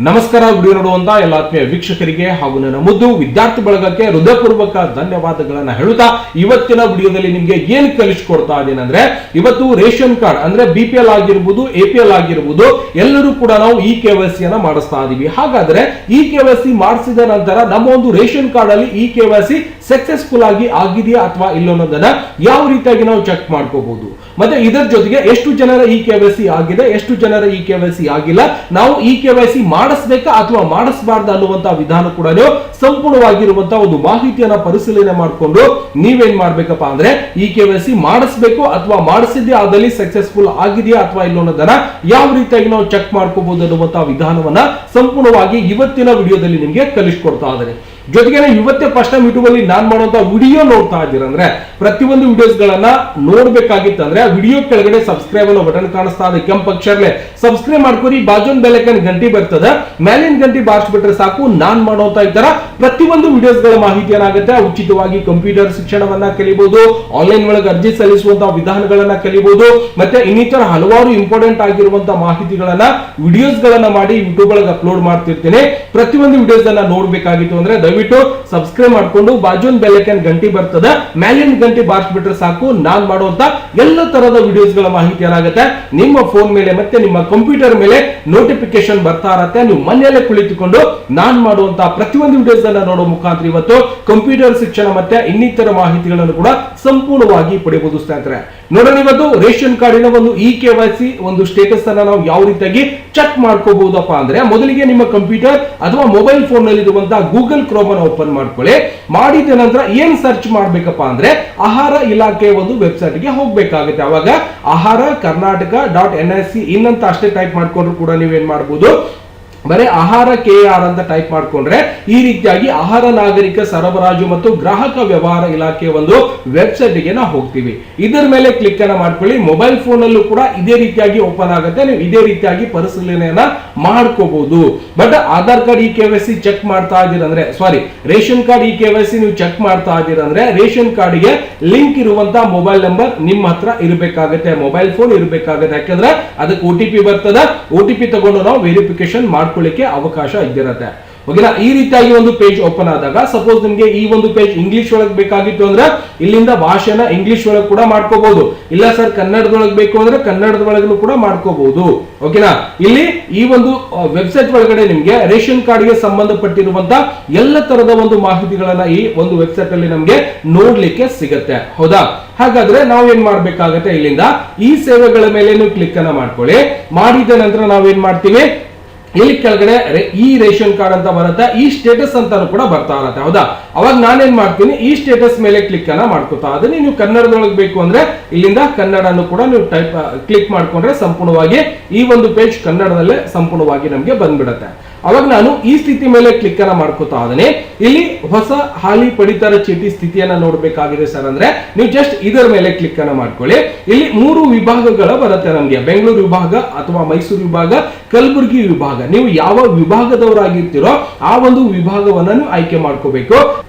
ನಮಸ್ಕಾರ. ವಿಡಿಯೋ ನೋಡುವಂತ ಎಲ್ಲ ಆತ್ಮೀಯ ವೀಕ್ಷಕರಿಗೆ ಹಾಗೂ ನನ್ನ ಮುದ್ದು ವಿದ್ಯಾರ್ಥಿ ಬಳಗಕ್ಕೆ ಹೃದಯಪೂರ್ವಕ ಧನ್ಯವಾದಗಳನ್ನ ಹೇಳುತ್ತಾ ಇವತ್ತಿನ ವಿಡಿಯೋದಲ್ಲಿ ನಿಮ್ಗೆ ಏನ್ ಕಲಿಸ್ಕೊಡ್ತಾ ಇದ್ದೇನೆ ಅಂದ್ರೆ, ಇವತ್ತು ರೇಷನ್ ಕಾರ್ಡ್ ಅಂದ್ರೆ BPL ಆಗಿರ್ಬೋದು, APL ಆಗಿರ್ಬೋದು, ಎಲ್ಲರೂ ಕೂಡ ನಾವು KYC ಅನ್ನ ಮಾಡಿಸ್ತಾ ಇದೀವಿ. ಹಾಗಾದ್ರೆ KYC ಮಾಡಿಸಿದ ನಂತರ ನಮ್ಮ ಒಂದು ರೇಷನ್ ಕಾರ್ಡ್ ಅಲ್ಲಿ KYC ಸಕ್ಸಸ್ಫುಲ್ ಆಗಿ ಆಗಿದೆಯಾ ಅಥವಾ ಇಲ್ಲ ಅನ್ನೋದನ್ನ ಯಾವ ರೀತಿಯಾಗಿ ನಾವು ಚೆಕ್ ಮಾಡ್ಕೋಬಹುದು, ಮತ್ತೆ ಇದರ ಜೊತೆಗೆ ಎಷ್ಟು ಜನರ KYC ಆಗಿದೆ, ಎಷ್ಟು ಜನರ KYC ಆಗಿಲ್ಲ, ನಾವು KYC ಮಾಡಿಸಬೇಕಾ ಅಥವಾ ಮಾಡಿಸಬಾರ್ದು ಅನ್ನುವಂತ ವಿಧಾನ ಕೂಡ ಸಂಪೂರ್ಣವಾಗಿರುವಂತಹ ಒಂದು ಮಾಹಿತಿಯನ್ನ ಪರಿಶೀಲನೆ ಮಾಡಿಕೊಂಡು ನೀವೇನ್ ಮಾಡ್ಬೇಕಪ್ಪ ಅಂದ್ರೆ KYC ಮಾಡಿಸಬೇಕು ಅಥವಾ ಮಾಡಿಸಿದ್ಯಾ ಅದಲ್ಲಿ ಸಕ್ಸಸ್ಫುಲ್ ಆಗಿದೆಯಾ ಅಥವಾ ಇಲ್ಲ ಅನ್ನೋದನ್ನ ಯಾವ ರೀತಿಯಾಗಿ ನಾವು ಚೆಕ್ ಮಾಡ್ಕೋಬಹುದು ಅನ್ನುವಂತಹ ವಿಧಾನವನ್ನ ಸಂಪೂರ್ಣವಾಗಿ ಇವತ್ತಿನ ವಿಡಿಯೋದಲ್ಲಿ ನಿಮಗೆ ಕಲಿಸ್ಕೊಡ್ತಾ ಇದ್ದೇನೆ. ಜೊತೆಗೆ ಇವತ್ತೇ ಫಸ್ಟ್ ಟೈಮ್ ಯೂಟ್ಯೂಬ್ ಅಲ್ಲಿ ನಾನ್ ಮಾಡುವಂತ ವಿಡಿಯೋ ನೋಡ್ತಾ ಇದ್ದೀರಾ ಅಂದ್ರೆ, ಪ್ರತಿಯೊಂದು ವಿಡಿಯೋಸ್ ಗಳನ್ನ ನೋಡ್ಬೇಕಾಗಿತ್ತಂದ್ರೆ ವಿಡಿಯೋ ಕೆಳಗಡೆ ಸಬ್ಸ್ಕ್ರೈಬ್ ಅನ್ನೋ ಬಟನ್ ಕಾಣಿಸ್ತಾ ಇದೆ, ಕೆಂಪು ಅಕ್ಷರಲೆ ಸಬ್ಸ್ಕ್ರೈಬ್ ಮಾಡ್ಕೊರಿ, ಬಾಜುನ್ ಬೆಲ್ ಐಕಾನ್ ಗಂಟೆ ಬರ್ತದೆ, ಮೇಲಿನ ಗಂಟೆ ಬಾರಿಸ್ಬಿಟ್ರೆ ಸಾಕು. ನಾನ್ ಮಾಡುವಂತ ಈ ತರ ಪ್ರತಿಯೊಂದು ವಿಡಿಯೋಸ್ ಗಳ ಮಾಹಿತಿ ಏನಾಗುತ್ತೆ, ಉಚಿತವಾಗಿ ಕಂಪ್ಯೂಟರ್ ಶಿಕ್ಷಣವನ್ನ ಕಲಿಬಹುದು, ಆನ್ಲೈನ್ ಒಳಗೆ ಅರ್ಜಿ ಸಲ್ಲಿಸುವಂತಹ ವಿಧಾನಗಳನ್ನ ಕಲಿಬಹುದು, ಮತ್ತೆ ಇನ್ನಿತರ ಹಲವಾರು ಇಂಪಾರ್ಟೆಂಟ್ ಆಗಿರುವಂತಹ ಮಾಹಿತಿಗಳನ್ನ ವಿಡಿಯೋಸ್ ಗಳನ್ನ ಮಾಡಿ ಯೂಟ್ಯೂಬ್ ಒಳಗೆ ಅಪ್ಲೋಡ್ ಮಾಡ್ತಿರ್ತೇನೆ. ಪ್ರತಿಯೊಂದು ವಿಡಿಯೋಸ್ ಅನ್ನ ನೋಡ್ಬೇಕಾಗಿತ್ತು ಅಂದ್ರೆ ದಯವಿಟ್ಟು ಸಬ್ಸ್ಕ್ರೈಬ್ ಮಾಡ್ಕೊಂಡು ಬಾಜುನ್ ಬೆಲ್ ಐಕಾನ್ ಗಂಟೆ ಬರ್ತದೆ, ಮೇಲಿನ ಗಂಟೆ ಬಾರಿಸ್ಬಿಟ್ರೆ ಸಾಕು. ನಾನ್ ಮಾಡುವಂತ ಎಲ್ಲ ತರದ ವಿಡಿಯೋಸ್ ಗಳ ಮಾಹಿತಿ ಏನಾಗುತ್ತೆ ನಿಮ್ಮ ಫೋನ್ ಮೇಲೆ ಮತ್ತೆ ನಿಮ್ಮ ಕಂಪ್ಯೂಟರ್ ಮೇಲೆ ನೋಟಿಫಿಕೇಶನ್ ಬರ್ತಾ ಇರತ್ತೆ. ನೀವು ಮನೆಯಲ್ಲೇ ಕುಳಿತುಕೊಂಡು ನಾನ್ ಮಾಡುವಂತಹ ಪ್ರತಿಯೊಂದು ವಿಡಿಯೋಸ್ ಅನ್ನ ನೋಡೋ ಮುಖಾಂತರ ಇವತ್ತು ಕಂಪ್ಯೂಟರ್ ಶಿಕ್ಷಣ ಮತ್ತೆ ಇನ್ನಿತರ ಮಾಹಿತಿಗಳನ್ನು ಕೂಡ ಸಂಪೂರ್ಣವಾಗಿ ಪಡೆಯಬಹುದು ಸ್ನೇಹಿತರೆ. ನೋಡೋಣ ಇವತ್ತು ರೇಷನ್ ಕಾರ್ಡಿನ ಒಂದು KYC ಒಂದು ಸ್ಟೇಟಸ್ ಅನ್ನ ನಾವು ಯಾವ ರೀತಿಯಾಗಿ ಚೆಕ್ ಮಾಡ್ಕೋಬಹುದಪ್ಪ ಅಂದ್ರೆ, ಮೊದಲಿಗೆ ನಿಮ್ಮ ಕಂಪ್ಯೂಟರ್ ಅಥವಾ ಮೊಬೈಲ್ ಫೋನ್ ನಲ್ಲಿ ಇರುವಂತಹ ಗೂಗಲ್ ಕ್ರೋಮ್ ಅನ್ನು ಓಪನ್ ಮಾಡ್ಕೊಳ್ಳಿ. ಮಾಡಿದ ನಂತರ ಏನ್ ಸರ್ಚ್ ಮಾಡ್ಬೇಕಪ್ಪ ಅಂದ್ರೆ, ಆಹಾರ ಇಲಾಖೆ ಒಂದು ವೆಬ್ಸೈಟ್ ಗೆ ಹೋಗ್ಬೇಕಾಗುತ್ತೆ. ಅವಾಗ ಆಹಾರ ಕರ್ನಾಟಕ.NIC ಇನ್ನಂತ ಅಷ್ಟೇ ಟೈಪ್ ಮಾಡ್ಕೊಂಡ್ರು ಕೂಡ ನೀವೇನ್ ಮಾಡಬಹುದು, ಬರೀ ಆಹಾರ KR ಅಂತ ಟೈಪ್ ಮಾಡ್ಕೊಂಡ್ರೆ ಈ ರೀತಿಯಾಗಿ ಆಹಾರ ನಾಗರಿಕ ಸರಬರಾಜು ಮತ್ತು ಗ್ರಾಹಕ ವ್ಯವಹಾರ ಇಲಾಖೆ ಒಂದು ವೆಬ್ಸೈಟ್ ಗೆ ನಾವು ಹೋಗ್ತೀವಿ. ಇದರ ಮೇಲೆ ಕ್ಲಿಕ್ ಅನ್ನ ಮಾಡ್ಕೊಳ್ಳಿ. ಮೊಬೈಲ್ ಫೋನ್ ಅಲ್ಲೂ ಕೂಡ ಇದೇ ರೀತಿಯಾಗಿ ಓಪನ್ ಆಗುತ್ತೆ, ನೀವು ಇದೇ ರೀತಿಯಾಗಿ ಪರಿಶೀಲನೆಯನ್ನ ಮಾಡ್ಕೋಬಹುದು. But Aadhaar card KYC check ಮಾಡ್ತಾ ಇದ್ದೀರಂದ್ರೆ, ಸಾರಿ ರೇಷನ್ ಕಾರ್ಡ್ KYC ನೀವು ಚೆಕ್ ಮಾಡ್ತಾ ಇದ್ದೀರಂದ್ರೆ, ರೇಷನ್ ಕಾರ್ಡ್ ಗೆ ಲಿಂಕ್ ಇರುವಂತಹ ಮೊಬೈಲ್ ನಂಬರ್ ನಿಮ್ಮ ಹತ್ರ ಇರಬೇಕಾಗುತ್ತೆ, ಮೊಬೈಲ್ ಫೋನ್ ಇರಬೇಕಾಗುತ್ತೆ. ಯಾಕಂದ್ರೆ ಅದಕ್ಕೆ OTP ಬರ್ತದ, OTP ತಗೊಂಡು ನಾವು ವೆರಿಫಿಕೇಶನ್ ಮಾಡ್ಕೊಳ್ಳಿಕ್ಕೆ ಅವಕಾಶ ಇದ್ದಿರತ್ತೆ. ಓಕೆನಾ? ಈ ರೀತಿಯಾಗಿ ಒಂದು ಪೇಜ್ ಓಪನ್ ಆದಾಗ, ಸಪೋಸ್ ನಿಮ್ಗೆ ಈ ಒಂದು ಪೇಜ್ ಇಂಗ್ಲಿಷ್ ಒಳಗೆ ಬೇಕಾಗಿತ್ತು ಅಂದ್ರೆ ಇಲ್ಲಿಂದ ಭಾಷೆನ ಇಂಗ್ಲಿಷ್ ಒಳಗೆ ಕೂಡ ಮಾಡ್ಕೋಬಹುದು. ಇಲ್ಲ ಸರ್ ಕನ್ನಡದೊಳಗೆ ಬೇಕು ಅಂದ್ರೆ ಕನ್ನಡದೊಳಗೂ ಕೂಡ ಮಾಡ್ಕೋಬಹುದು. ಓಕೆನಾ? ಇಲ್ಲಿ ಈ ಒಂದು ವೆಬ್ಸೈಟ್ ಒಳಗಡೆ ನಿಮ್ಗೆ ರೇಷನ್ ಕಾರ್ಡ್ ಗೆ ಸಂಬಂಧಪಟ್ಟಿರುವಂತಹ ಎಲ್ಲ ತರದ ಒಂದು ಮಾಹಿತಿಗಳನ್ನ ಈ ಒಂದು ವೆಬ್ಸೈಟ್ ಅಲ್ಲಿ ನಮ್ಗೆ ನೋಡ್ಲಿಕ್ಕೆ ಸಿಗತ್ತೆ. ಹೌದಾ? ಹಾಗಾದ್ರೆ ನಾವೇನ್ ಮಾಡ್ಬೇಕಾಗತ್ತೆ, ಇಲ್ಲಿಂದ ಈ ಸೇವೆಗಳ ಮೇಲೆ ನೀವು ಕ್ಲಿಕ್ ಅನ್ನ ಮಾಡ್ಕೊಳ್ಳಿ. ಮಾಡಿದ ನಂತರ ನಾವೇನ್ ಮಾಡ್ತೀವಿ, ಇಲ್ಲಿ ಕೆಳಗಡೆ ಈ ರೇಷನ್ ಕಾರ್ಡ್ ಅಂತ ಬರುತ್ತೆ, ಈ ಸ್ಟೇಟಸ್ ಅಂತಾನು ಕೂಡ ಬರ್ತಾ ಇರತ್ತೆ. ಹೌದಾ? ಅವಾಗ ನಾನೇನ್ ಮಾಡ್ತೀನಿ, ಈ ಸ್ಟೇಟಸ್ ಮೇಲೆ ಕ್ಲಿಕ್ ಅನ್ನ ಮಾಡ್ಕೋತಾ ಅದನ್ನ. ನೀವು ಕನ್ನಡದೊಳಗೆ ಬೇಕು ಅಂದ್ರೆ ಇಲ್ಲಿಂದ ಕನ್ನಡನು ಕೂಡ ನೀವು ಕ್ಲಿಕ್ ಮಾಡ್ಕೊಂಡ್ರೆ ಸಂಪೂರ್ಣವಾಗಿ ಈ ಒಂದು ಪೇಜ್ ಕನ್ನಡದಲ್ಲೇ ಸಂಪೂರ್ಣವಾಗಿ ನಮ್ಗೆ ಬಂದ್ಬಿಡತ್ತೆ. ಅವಾಗ ನಾನು ಈ ಸ್ಥಿತಿ ಮೇಲೆ ಕ್ಲಿಕ್ ಅನ್ನ ಮಾಡ್ಕೋತಾ ಇದ್ದೇನೆ. ಇಲ್ಲಿ ಹೊಸ ಹಾಲಿ ಪಡಿತರ ಚೀಟಿ ಸ್ಥಿತಿಯನ್ನ ನೋಡ್ಬೇಕಾಗಿದೆ ಸರ್ ಅಂದ್ರೆ, ನೀವು ಜಸ್ಟ್ ಇದರ ಮೇಲೆ ಕ್ಲಿಕ್ ಅನ್ನ ಮಾಡ್ಕೊಳ್ಳಿ. ಇಲ್ಲಿ 3 ವಿಭಾಗಗಳ ಬರುತ್ತೆ ನಮ್ಗೆ, ಬೆಂಗಳೂರು ವಿಭಾಗ ಅಥವಾ ಮೈಸೂರು ವಿಭಾಗ, ಕಲಬುರಗಿ ವಿಭಾಗ. ನೀವು ಯಾವ ವಿಭಾಗದವರಾಗಿರ್ತೀರೋ ಆ ಒಂದು ವಿಭಾಗವನ್ನ ನೀವು ಆಯ್ಕೆ ಮಾಡ್ಕೋಬೇಕು.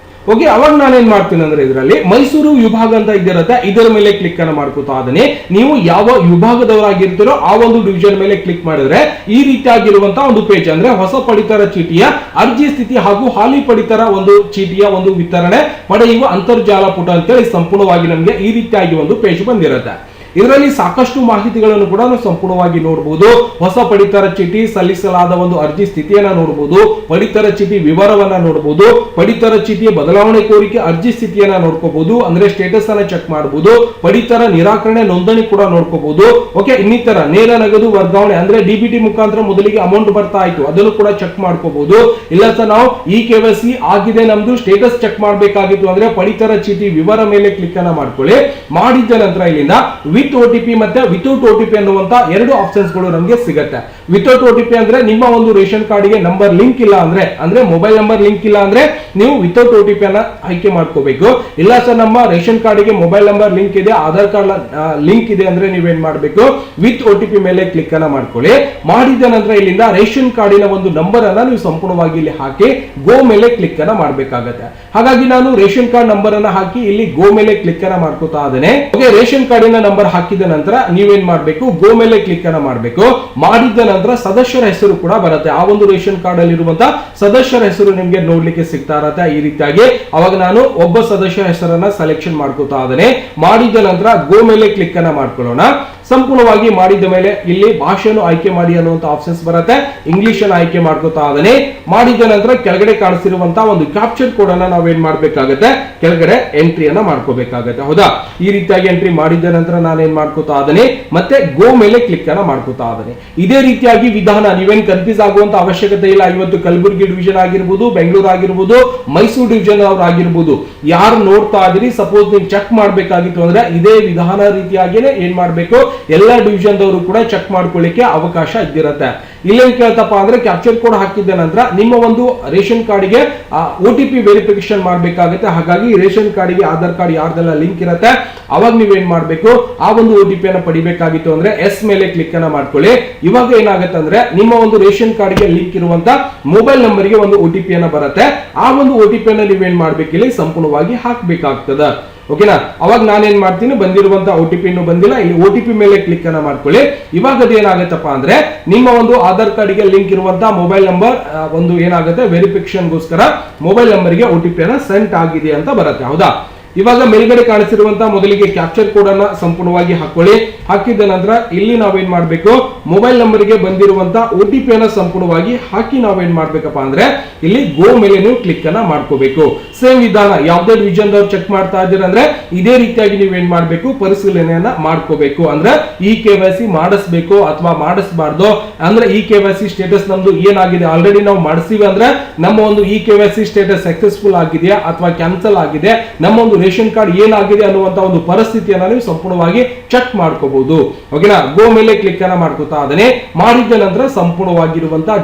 ಓಕೆ, ಅವಾಗ ನಾನೇನ್ ಮಾಡ್ತೀನಿ ಅಂದ್ರೆ ಇದರಲ್ಲಿ ಮೈಸೂರು ವಿಭಾಗ ಅಂತ ಇದಿರುತ್ತೆ, ಇದರ ಮೇಲೆ ಕ್ಲಿಕ್ ಅನ್ನ ಮಾಡ್ಕೋತಾ ಇದ್ದೀನಿ. ನೀವು ಯಾವ ವಿಭಾಗದವರಾಗಿರ್ತೀರೋ ಆ ಒಂದು ಡಿವಿಷನ್ ಮೇಲೆ ಕ್ಲಿಕ್ ಮಾಡಿದ್ರೆ ಈ ರೀತಿಯಾಗಿರುವಂತಹ ಒಂದು ಪೇಜ್ ಅಂದ್ರೆ ಹೊಸ ಪಡಿತರ ಚೀಟಿಯ ಅರ್ಜಿ ಸ್ಥಿತಿ ಹಾಗೂ ಹಾಲಿ ಪಡಿತರ ಒಂದು ಚೀಟಿಯ ಒಂದು ವಿತರಣೆ ಪಡೆಯುವ ಅಂತರ್ಜಾಲ ಪುಟ ಅಂತೇಳಿ ಸಂಪೂರ್ಣವಾಗಿ ನಮ್ಗೆ ಈ ರೀತಿಯಾಗಿ ಒಂದು ಪೇಜ್ ಬಂದಿರುತ್ತೆ. ಇದರಲ್ಲಿ ಸಾಕಷ್ಟು ಮಾಹಿತಿಗಳನ್ನು ಕೂಡ ನಾವು ಸಂಪೂರ್ಣವಾಗಿ ನೋಡಬಹುದು. ಹೊಸ ಪಡಿತರ ಚೀಟಿ ಸಲ್ಲಿಸಲಾದ ಒಂದು ಅರ್ಜಿ ಸ್ಥಿತಿಯನ್ನ ನೋಡಬಹುದು, ಪಡಿತರ ಚೀಟಿ ವಿವರವನ್ನ ನೋಡಬಹುದು, ಪಡಿತರ ಚೀಟಿಯ ಬದಲಾವಣೆ ಕೋರಿಕೆ ಅರ್ಜಿ ಸ್ಥಿತಿಯನ್ನ ನೋಡ್ಕೋಬಹುದು, ಅಂದ್ರೆ ಸ್ಟೇಟಸ್ ಅನ್ನ ಚೆಕ್ ಮಾಡಬಹುದು, ಪಡಿತರ ನಿರಾಕರಣೆ ನೋಂದಣಿ ಕೂಡ ನೋಡ್ಕೋಬಹುದು. ಓಕೆ, ಇನ್ನಿತರ ನೇರ ನಗದು ವರ್ಗಾವಣೆ ಅಂದ್ರೆ DBT ಮುಖಾಂತರ ಮೊದಲಿಗೆ ಅಮೌಂಟ್ ಬರ್ತಾ ಇತ್ತು, ಅದನ್ನು ಕೂಡ ಚೆಕ್ ಮಾಡ್ಕೋಬಹುದು. ಇಲ್ಲ ಸರ್ ನಾವು KYC ಆಗಿದೆ, ನಮ್ದು ಸ್ಟೇಟಸ್ ಚೆಕ್ ಮಾಡಬೇಕಾಗಿತ್ತು ಅಂದ್ರೆ ಪಡಿತರ ಚೀಟಿ ವಿವರ ಮೇಲೆ ಕ್ಲಿಕ್ ಅನ್ನ ಮಾಡ್ಕೊಳ್ಳಿ. ಮಾಡಿದ ನಂತರ ಇಲ್ಲಿಂದ ವಿತ್ OTP ಮತ್ತೆ ವಿತೌಟ್ OTP ಅನ್ನುವಂತ 2 ಆಪ್ಷನ್ಸ್ ಗಳು ನಮಗೆ ಸಿಗುತ್ತೆ. ವಿತೌಟ್ OTP ಅಂದ್ರೆ ನಿಮ್ಮ ಒಂದು ರೇಷನ್ ಕಾರ್ಡ್ ಗೆ ನಂಬರ್ ಲಿಂಕ್ ಇಲ್ಲ ಅಂದ್ರೆ ಮೊಬೈಲ್ ನಂಬರ್ ಲಿಂಕ್ ಇಲ್ಲ ಅಂದ್ರೆ ನೀವು ವಿತೌಟ್ OTP ಅನ್ನ ಆಯ್ಕೆ ಮಾಡ್ಕೋಬೇಕು. ಇಲ್ಲ ಸರ್ ನಮ್ಮ ರೇಷನ್ ಕಾರ್ಡ್ ಗೆ ಮೊಬೈಲ್ ನಂಬರ್ ಲಿಂಕ್ ಇದೆ, ಆಧಾರ್ ಕಾರ್ಡ್ ಲಿಂಕ್ ಇದೆ ಅಂದ್ರೆ ನೀವೇನ್ ಮಾಡ್ಬೇಕು, ವಿತ್ OTP ಮೇಲೆ ಕ್ಲಿಕ್ ಅನ್ನ ಮಾಡ್ಕೊಳ್ಳಿ. ಮಾಡಿದ ನಂತರ ಇಲ್ಲಿಂದ ರೇಷನ್ ಕಾರ್ಡಿನ ಒಂದು ನಂಬರ್ ಅನ್ನ ನೀವು ಸಂಪೂರ್ಣವಾಗಿ ಇಲ್ಲಿ ಹಾಕಿ ಗೋ ಮೇಲೆ ಕ್ಲಿಕ್ ಅನ್ನ ಮಾಡ್ಬೇಕಾಗತ್ತೆ. ಹಾಗಾಗಿ ನಾನು ರೇಷನ್ ಕಾರ್ಡ್ ನಂಬರ್ ಅನ್ನ ಹಾಕಿ ಇಲ್ಲಿ ಗೋ ಮೇಲೆ ಕ್ಲಿಕ್ ಅನ್ನ ಮಾಡ್ಕೋತಾ ಇದ್ದೇನೆ. ಓಕೆ, ರೇಷನ್ ಕಾರ್ಡಿನ ನಂಬರ್ ಹಾಕಿದ ನಂತರ ನೀವೇನ್ ಮಾಡಬೇಕು, ಗೋ ಮೇಲೆ ಕ್ಲಿಕ್ ಅನ್ನ ಮಾಡಬೇಕು. ಮಾಡಿದ ನಂತರ ಸದಸ್ಯರ ಹೆಸರು ಕೂಡ ಬರುತ್ತೆ. ಆ ಒಂದು ರೇಷನ್ ಕಾರ್ಡ್ ಅಲ್ಲಿ ಇರುವಂತಹ ಸದಸ್ಯರ ಹೆಸರು ನಿಮ್ಗೆ ನೋಡ್ಲಿಕ್ಕೆ ಸಿಗ್ತಾ ಇರತ್ತೆ. ಈ ರೀತಿಯಾಗಿ ಅವಾಗ ನಾನು ಒಬ್ಬ ಸದಸ್ಯ ಹೆಸರನ್ನ ಸೆಲೆಕ್ಷನ್ ಮಾಡ್ಕೋತಾ ಇದ್ದೇನೆ. ಮಾಡಿದ ನಂತರ ಗೋ ಮೇಲೆ ಕ್ಲಿಕ್ ಅನ್ನ ಮಾಡ್ಕೊಳ್ಳೋಣ. ಸಂಪೂರ್ಣವಾಗಿ ಮಾಡಿದ ಮೇಲೆ ಇಲ್ಲಿ ಭಾಷೆಯನ್ನು ಆಯ್ಕೆ ಮಾಡಿ ಅನ್ನುವಂತ ಆಪ್ಷನ್ಸ್ ಬರುತ್ತೆ. ಇಂಗ್ಲಿಷ್ ಅನ್ನು ಆಯ್ಕೆ ಮಾಡ್ಕೋತಾ ಇದ್ದೇನೆ. ಮಾಡಿದ ನಂತರ ಕೆಳಗಡೆ ಕಾಣಿಸಿರುವಂತಹ ಒಂದು ಕ್ಯಾಪ್ಚರ್ ಕೋಡ್ ಅನ್ನ ನಾವೇನ್ ಮಾಡ್ಬೇಕಾಗತ್ತೆ, ಕೆಳಗಡೆ ಎಂಟ್ರಿಯನ್ನ ಮಾಡ್ಕೋಬೇಕಾಗತ್ತೆ. ಹೌದಾ, ಈ ರೀತಿಯಾಗಿ ಎಂಟ್ರಿ ಮಾಡಿದ ನಂತರ ನಾನೇನ್ ಮಾಡ್ಕೋತಾ ಇದ್ದೇನೆ, ಮತ್ತೆ ಗೋ ಮೇಲೆ ಕ್ಲಿಕ್ ಅನ್ನ ಮಾಡ್ಕೋತಾ ಇದ್ದೇನೆ. ಇದೇ ರೀತಿಯಾಗಿ ವಿಧಾನ, ನೀವೇನ್ ಕನ್ಫ್ಯೂಸ್ ಆಗುವಂತ ಅವಶ್ಯಕತೆ ಇಲ್ಲ. ಇವತ್ತು ಕಲಬುರಗಿ ಡಿವಿಷನ್ ಆಗಿರ್ಬೋದು, ಬೆಂಗಳೂರು ಆಗಿರ್ಬೋದು, ಮೈಸೂರು ಡಿವಿಷನ್ ಅವ್ರು ಆಗಿರ್ಬೋದು, ಯಾರು ನೋಡ್ತಾ ಇದೀರಿ, ಸಪೋಸ್ ನೀವು ಚೆಕ್ ಮಾಡ್ಬೇಕಾಗಿತ್ತು ಅಂದ್ರೆ ಇದೇ ವಿಧಾನ ರೀತಿಯಾಗಿನೇ ಏನ್ ಮಾಡ್ಬೇಕು, ಎಲ್ಲ ಡಿವಿಷನ್ ದವರು ಕೂಡ ಚೆಕ್ ಮಾಡ್ಕೊಳ್ಳಿಕ್ಕೆ ಅವಕಾಶ ಇದ್ದಿರತ್ತೆ. ಇಲ್ಲೇನ್ ಕೇಳ್ತಪ್ಪ ಅಂದ್ರೆ ಕ್ಯಾಪ್ಚರ್ ಕೋಡ್ ಹಾಕಿದ ನಂತರ ನಿಮ್ಮ ಒಂದು ರೇಷನ್ ಕಾರ್ಡ್ಗೆ OTP ವೆರಿಫಿಕೇಶನ್ ಮಾಡ್ಬೇಕಾಗುತ್ತೆ. ಹಾಗಾಗಿ ರೇಷನ್ ಕಾರ್ಡ್ಗೆ ಆಧಾರ್ ಕಾರ್ಡ್ ಯಾರ್ದೆಲ್ಲ ಲಿಂಕ್ ಇರುತ್ತೆ ಅವಾಗ ನೀವೇನ್ ಮಾಡ್ಬೇಕು, ಆ ಒಂದು OTP ಅನ್ನ ಪಡಿಬೇಕಾಗಿತ್ತು ಅಂದ್ರೆ ಎಸ್ ಮೇಲೆ ಕ್ಲಿಕ್ ಅನ್ನ ಮಾಡ್ಕೊಳ್ಳಿ. ಇವಾಗ ಏನಾಗುತ್ತೆ ಅಂದ್ರೆ ನಿಮ್ಮ ಒಂದು ರೇಷನ್ ಕಾರ್ಡ್ಗೆ ಲಿಂಕ್ ಇರುವಂತ ಮೊಬೈಲ್ ನಂಬರ್ಗೆ ಒಂದು OTP ಅನ್ನ ಬರುತ್ತೆ. ಆ ಒಂದು OTP ಅನ್ನ ನೀವೇನ್ ಮಾಡ್ಬೇಕು, ಇಲ್ಲಿ ಸಂಪೂರ್ಣವಾಗಿ ಹಾಕ್ಬೇಕಾಗ್ತದ. ಓಕೆನಾ, ಅವಾಗ ನಾನೇನ್ ಮಾಡ್ತೀನಿ, ಬಂದಿರುವಂತ OTP ಇನ್ನೂ ಬಂದಿಲ್ಲ, ಇಲ್ಲಿ OTP ಮೇಲೆ ಕ್ಲಿಕ್ ಅನ್ನ ಮಾಡ್ಕೊಳ್ಳಿ. ಇವಾಗ ಅದೇನಾಗತ್ತಪ್ಪ ಅಂದ್ರೆ ನಿಮ್ಮ ಒಂದು ಆಧಾರ್ ಕಾರ್ಡ್ಗೆ ಲಿಂಕ್ ಇರುವಂತಹ ಮೊಬೈಲ್ ನಂಬರ್ ಒಂದು ಏನಾಗುತ್ತೆ ವೆರಿಫಿಕೇಶನ್ ಗೋಸ್ಕರ ಮೊಬೈಲ್ ನಂಬರ್ಗೆ OTP ಅನ್ನ ಸೆಂಟ್ ಆಗಿದೆ ಅಂತ ಬರುತ್ತೆ. ಹೌದಾ, ಇವಾಗ ಮೇಲ್ಗಡೆ ಕಾಣಿಸಿರುವಂತಹ ಮೊದಲಿಗೆ ಕ್ಯಾಪ್ಚರ್ ಕೋಡ್ ಅನ್ನ ಸಂಪೂರ್ಣವಾಗಿ ಹಾಕೊಳ್ಳಿ. ಹಾಕಿದ ನಂತರ ಇಲ್ಲಿ ನಾವೇನ್ ಮಾಡ್ಬೇಕು, ಮೊಬೈಲ್ ನಂಬರ್ಗೆ ಬಂದಿರುವಂತಹ OTP ಅನ್ನ ಸಂಪೂರ್ಣವಾಗಿ ಹಾಕಿ ನಾವೇನ್ ಮಾಡ್ಬೇಕಪ್ಪ ಅಂದ್ರೆ ಇಲ್ಲಿ ಗೋ ಮೇಲೆ ನೀವು ಕ್ಲಿಕ್ ಅನ್ನ ಮಾಡ್ಕೋಬೇಕು. ಸೇಮ್ ವಿಧಾನ, ಯಾವುದೇ ಡಿವಿಷನ್ ದವ್ರು ಚೆಕ್ ಮಾಡ್ತಾ ಇದ್ದೀರ ಅಂದ್ರೆ ಇದೇ ರೀತಿಯಾಗಿ ನೀವೇನ್ ಮಾಡ್ಬೇಕು, ಪರಿಶೀಲನೆಯನ್ನ ಮಾಡ್ಕೋಬೇಕು. ಅಂದ್ರೆ ಈ KYC ಮಾಡಿಸ್ಬೇಕು ಅಥವಾ ಮಾಡಿಸಬಾರ್ದು, ಅಂದ್ರೆ ಈ KYC ಸ್ಟೇಟಸ್ ನಮ್ದು ಏನಾಗಿದೆ, ಆಲ್ರೆಡಿ ನಾವು ಮಾಡಿಸಿವಿ ಅಂದ್ರೆ ನಮ್ಮ ಒಂದು ಈ KYC ಸ್ಟೇಟಸ್ ಸಕ್ಸಸ್ಫುಲ್ ಆಗಿದೆಯಾ ಅಥವಾ ಕ್ಯಾನ್ಸಲ್ ಆಗಿದೆ, ನಮ್ಮ ಒಂದು ರೇಷನ್ ಕಾರ್ಡ್ ಏನಾಗಿದೆ ಅನ್ನುವಂತ ಒಂದು ಪರಿಸ್ಥಿತಿಯನ್ನ ನೀವು ಸಂಪೂರ್ಣವಾಗಿ ಚೆಕ್ ಮಾಡ್ಕೋಬಹುದು. ಓಕೆನಾ, ಗೋ ಮೇಲೆ ಕ್ಲಿಕ್ ಅನ್ನ ಮಾಡ್ಕೋತಾ ಅದನ್ನೇ ಮಾಡಿದ ನಂತರ ಸಂಪೂರ್ಣವಾಗಿರುವಂತಹ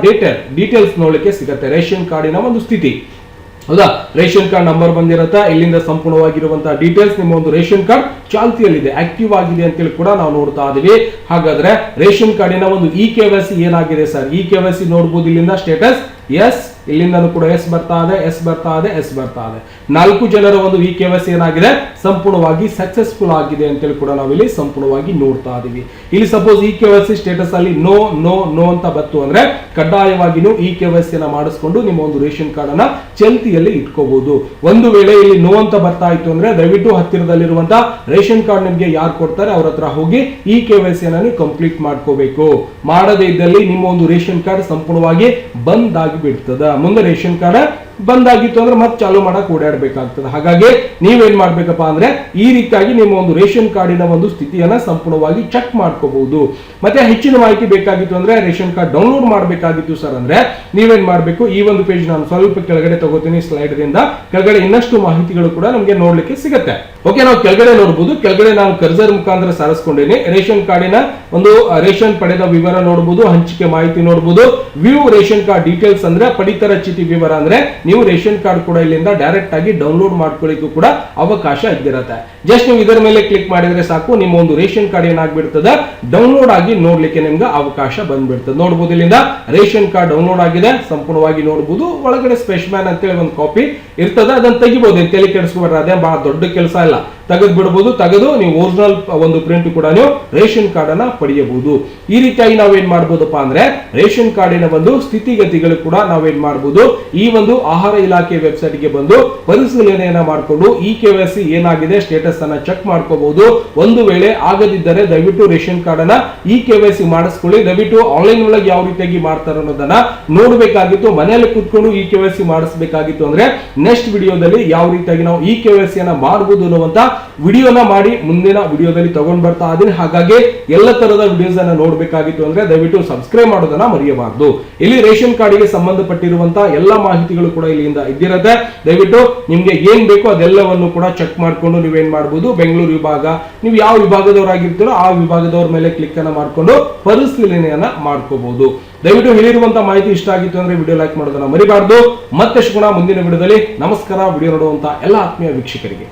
ಡೀಟೇಲ್ಸ್ ನೋಡ್ಲಿಕ್ಕೆ ಸಿಗುತ್ತೆ, ರೇಷನ್ ಕಾರ್ಡಿನ ಒಂದು ಸ್ಥಿತಿ. ಹೌದಾ, ರೇಷನ್ ಕಾರ್ಡ್ ನಂಬರ್ ಬಂದಿರುತ್ತೆ, ಇಲ್ಲಿಂದ ಸಂಪೂರ್ಣವಾಗಿರುವಂತಹ ಡೀಟೇಲ್ಸ್, ನಿಮ್ಮ ಒಂದು ರೇಷನ್ ಕಾರ್ಡ್ ಚಾಲ್ತಿಯಲ್ಲಿದೆ, ಆಕ್ಟಿವ್ ಆಗಿದೆ ಅಂತೇಳಿ ಕೂಡ ನಾವು ನೋಡ್ತಾ ಇದೀವಿ. ಹಾಗಾದ್ರೆ ರೇಷನ್ ಕಾರ್ಡಿನ ಒಂದು ಈ KYC ಏನಾಗಿದೆ ಸರ್, ಈ KYC ನೋಡಬಹುದು. ಇಲ್ಲಿಂದ ಸ್ಟೇಟಸ್ ಎಸ್, ಇಲ್ಲಿಂದನೂ ಕೂಡ ಎಸ್ ಬರ್ತಾ ಇದೆ, ಎಸ್ ಬರ್ತಾ ಇದೆ, ಎಸ್ ಬರ್ತಾ ಇದೆ. 4 ಜನರ ಒಂದು ಈ KYC ಏನಾಗಿದೆ, ಸಂಪೂರ್ಣವಾಗಿ ಸಕ್ಸಸ್ಫುಲ್ ಆಗಿದೆ ಅಂತೇಳಿ ಕೂಡ ನಾವಿಲ್ಲಿ ಸಂಪೂರ್ಣವಾಗಿ ನೋಡ್ತಾ ಇದೀವಿ. ಇಲ್ಲಿ ಸಪೋಸ್ ಈ KYC ಸ್ಟೇಟಸ್ ಅಲ್ಲಿ ನೋ ನೋ ನೋ ಅಂತ ಬತ್ತು ಅಂದ್ರೆ ಕಡ್ಡಾಯವಾಗಿ ನೀವು ಈ KYC ಅನ್ನ ಮಾಡಿಸ್ಕೊಂಡು ನಿಮ್ಮ ಒಂದು ರೇಷನ್ ಕಾರ್ಡ್ ಅನ್ನ ಚಲ್ತಿಯಲ್ಲಿ ಇಟ್ಕೋಬಹುದು. ಒಂದು ವೇಳೆ ಇಲ್ಲಿ ನೋ ಅಂತ ಬರ್ತಾ ಇತ್ತು ಅಂದ್ರೆ ದಯವಿಟ್ಟು ಹತ್ತಿರದಲ್ಲಿರುವಂತಹ ರೇಷನ್ ಕಾರ್ಡ್ ನಿಮ್ಗೆ ಯಾರು ಕೊಡ್ತಾರೆ ಅವ್ರ ಹತ್ರ ಹೋಗಿ ಈ KYC ಅನ್ನ ನೀವು ಕಂಪ್ಲೀಟ್ ಮಾಡ್ಕೋಬೇಕು. ಮಾಡದೇ ಇದ್ದಲ್ಲಿ ನಿಮ್ಮ ಒಂದು ರೇಷನ್ ಕಾರ್ಡ್ ಸಂಪೂರ್ಣವಾಗಿ ಬಂದ್ ಆಗಿ ಬಿಡ್ತದ. ಮುಂದೆ ರೇಷನ್ ಕಾರ್ಡ್ ಬಂದಾಗಿತ್ತು ಅಂದ್ರೆ ಮತ್ತೆ ಚಾಲು ಮಾಡಕ್ ಓಡಾಡಬೇಕಾಗ್ತದೆ. ಹಾಗಾಗಿ ನೀವೇನ್ ಮಾಡ್ಬೇಕಪ್ಪ ಅಂದ್ರೆ ಈ ರೀತಿಯಾಗಿ ನಿಮ್ಮ ಒಂದು ರೇಷನ್ ಕಾರ್ಡಿನ ಒಂದು ಸ್ಥಿತಿಯನ್ನ ಸಂಪೂರ್ಣವಾಗಿ ಚೆಕ್ ಮಾಡ್ಕೋಬಹುದು. ಮತ್ತೆ ಹೆಚ್ಚಿನ ಮಾಹಿತಿ ಬೇಕಾಗಿತ್ತು ಅಂದ್ರೆ ರೇಷನ್ ಕಾರ್ಡ್ ಡೌನ್ಲೋಡ್ ಮಾಡಬೇಕಾಗಿತ್ತು ಸರ್ ಅಂದ್ರೆ ನೀವೇನ್ ಮಾಡ್ಬೇಕು, ಈ ಒಂದು ಪೇಜ್ ನಾನು ಸ್ವಲ್ಪ ಕೆಳಗಡೆ ತಗೋತೀನಿ ಸ್ಲೈಡ್ ದಿಂದ, ಕೆಳಗಡೆ ಇನ್ನಷ್ಟು ಮಾಹಿತಿಗಳು ಕೂಡ ನಮಗೆ ನೋಡ್ಲಿಕ್ಕೆ ಸಿಗುತ್ತೆ. ಓಕೆ, ನಾವು ಕೆಳಗಡೆ ನೋಡಬಹುದು. ಕೆಳಗಡೆ ನಾನು ಕರ್ಸರ್ ಮುಖಾಂತರ ಸಾರಿಸ್ಕೊಂಡಿನಿ. ರೇಷನ್ ಕಾರ್ಡಿನ ಒಂದು ರೇಷನ್ ಪಡೆದ ವಿವರ ನೋಡಬಹುದು, ಹಂಚಿಕೆ ಮಾಹಿತಿ ನೋಡಬಹುದು, ವ್ಯೂ ರೇಷನ್ ಕಾರ್ಡ್ ಡೀಟೇಲ್ಸ್ ಅಂದ್ರೆ ಪಡಿತರ ಚೀಟಿ ವಿವರ ಅಂದ್ರೆ ನೀವು ರೇಷನ್ ಕಾರ್ಡ್ ಕೂಡ ಇಲ್ಲಿಂದ ಡೈರೆಕ್ಟ್ ಆಗಿ ಡೌನ್ಲೋಡ್ ಮಾಡ್ಕೊಳ್ಳಿಕ್ಕೂ ಕೂಡ ಅವಕಾಶ ಇದ್ದಿರುತ್ತೆ. ಜಸ್ಟ್ ನೀವು ಇದರ ಮೇಲೆ ಕ್ಲಿಕ್ ಮಾಡಿದ್ರೆ ಸಾಕು, ನಿಮ್ಮ ಒಂದು ರೇಷನ್ ಕಾರ್ಡ್ ಏನಾಗ್ಬಿಡ್ತದ, ಡೌನ್ಲೋಡ್ ಆಗಿ ನೋಡ್ಲಿಕ್ಕೆ ನಿಮ್ಗೆ ಅವಕಾಶ ಬಂದ್ಬಿಡ್ತದೆ. ನೋಡಬಹುದು ಇಲ್ಲಿಂದ ರೇಷನ್ ಕಾರ್ಡ್ ಡೌನ್ಲೋಡ್ ಆಗಿದೆ, ಸಂಪೂರ್ಣವಾಗಿ ನೋಡಬಹುದು. ಒಳಗಡೆ ಸ್ಪೆಷಲ್ ಅಂತೇಳಿ ಒಂದು ಕಾಪಿ ಇರ್ತದೆ, ಅದನ್ನ ತೆಗಿಬಹುದು, ತಲೆ ಕೆಡಿಸ್ಕೊಬೇಡ್ರಿ, ಅದೇ ಬಹಳ ದೊಡ್ಡ ಕೆಲಸ ಇಲ್ಲ, ತೆಗೆದು ಬಿಡಬಹುದು. ತೆಗೆದು ನೀವು ಒರಿಜಿನಲ್ ಒಂದು ಪ್ರಿಂಟ್ ಕೂಡ ನೀವು ರೇಷನ್ ಕಾರ್ಡ್ ಅನ್ನ ಪಡೆಯಬಹುದು. ಈ ರೀತಿಯಾಗಿ ನಾವೇನ್ ಮಾಡಬಹುದಪ್ಪ ಅಂದ್ರೆ ರೇಷನ್ ಕಾರ್ಡಿನ ಒಂದು ಸ್ಥಿತಿಗತಿಗಳು ಕೂಡ ನಾವೇನ್ ಮಾಡಬಹುದು, ಈ ಒಂದು ಆಹಾರ ಇಲಾಖೆ ವೆಬ್ಸೈಟ್ ಗೆ ಬಂದು ಪರಿಶೀಲನೆಯನ್ನ ಮಾಡಿಕೊಂಡು ಈ KYC ಏನಾಗಿದೆ ಸ್ಟೇಟಸ್ ಅನ್ನ ಚೆಕ್ ಮಾಡ್ಕೋಬಹುದು. ಒಂದು ವೇಳೆ ಆಗದಿದ್ದರೆ ದಯವಿಟ್ಟು ರೇಷನ್ ಕಾರ್ಡ್ ಅನ್ನ ಈ KYC ಮಾಡಿಸ್ಕೊಳ್ಳಿ. ದಯವಿಟ್ಟು ಆನ್ಲೈನ್ ಒಳಗೆ ಯಾವ ರೀತಿಯಾಗಿ ಮಾಡ್ತಾರೆ ಅನ್ನೋದನ್ನ ನೋಡಬೇಕಾಗಿತ್ತು. ಮನೆಯಲ್ಲಿ ಕೂತ್ಕೊಂಡು ಈ KYC ಮಾಡಿಸಬೇಕಾಗಿತ್ತು ಅಂದ್ರೆ ನೆಕ್ಸ್ಟ್ ವಿಡಿಯೋದಲ್ಲಿ ಯಾವ ರೀತಿಯಾಗಿ ನಾವು ಈ KYC ಅನ್ನ ಮಾಡಬಹುದು ಅನ್ನುವಂತ ವಿಡಿಯೋನ ಮಾಡಿ ಮುಂದಿನ ವಿಡಿಯೋದಲ್ಲಿ ತಗೊಂಡ್ ಬರ್ತಾ ಇದೀನಿ. ಹಾಗಾಗಿ ಎಲ್ಲ ತರದ ವಿಡಿಯೋಸ್ ಅನ್ನ ನೋಡಬೇಕಾಗಿತ್ತು ಅಂದ್ರೆ ದಯವಿಟ್ಟು ಸಬ್ಸ್ಕ್ರೈಬ್ ಮಾಡೋದನ್ನ ಮರೆಯಬಾರದು. ಇಲ್ಲಿ ರೇಷನ್ ಕಾರ್ಡ್ ಗೆ ಸಂಬಂಧಪಟ್ಟಿರುವಂತಹ ಎಲ್ಲ ಮಾಹಿತಿಗಳು ಕೂಡ ಇಲ್ಲಿಂದ ಇದ್ದಿರುತ್ತೆ. ದಯವಿಟ್ಟು ನಿಮ್ಗೆ ಏನ್ ಬೇಕೋ ಅದೆಲ್ಲವನ್ನು ಕೂಡ ಚೆಕ್ ಮಾಡ್ಕೊಂಡು ನೀವೇನ್ ಮಾಡಬಹುದು, ಬೆಂಗಳೂರು ವಿಭಾಗ ನೀವು ಯಾವ ವಿಭಾಗದವರಾಗಿರ್ತೀರೋ ಆ ವಿಭಾಗದವ್ರ ಮೇಲೆ ಕ್ಲಿಕ್ ಅನ್ನ ಮಾಡ್ಕೊಂಡು ಪರಿಶೀಲನೆಯನ್ನ ಮಾಡ್ಕೋಬಹುದು. ದಯವಿಟ್ಟು ಹೇಳಿರುವಂತಹ ಮಾಹಿತಿ ಇಷ್ಟ ಆಗಿತ್ತು ಅಂದ್ರೆ ವಿಡಿಯೋ ಲೈಕ್ ಮಾಡೋದನ್ನ ಮರಿಬಾರ್ದು. ಮತ್ತೆ ಸಿಗೋಣ ಮುಂದಿನ ವಿಡಿಯೋದಲ್ಲಿ. ನಮಸ್ಕಾರ. ವಿಡಿಯೋ ನೋಡುವಂತ ಎಲ್ಲ ಆತ್ಮೀಯ ವೀಕ್ಷಕರಿಗೆ.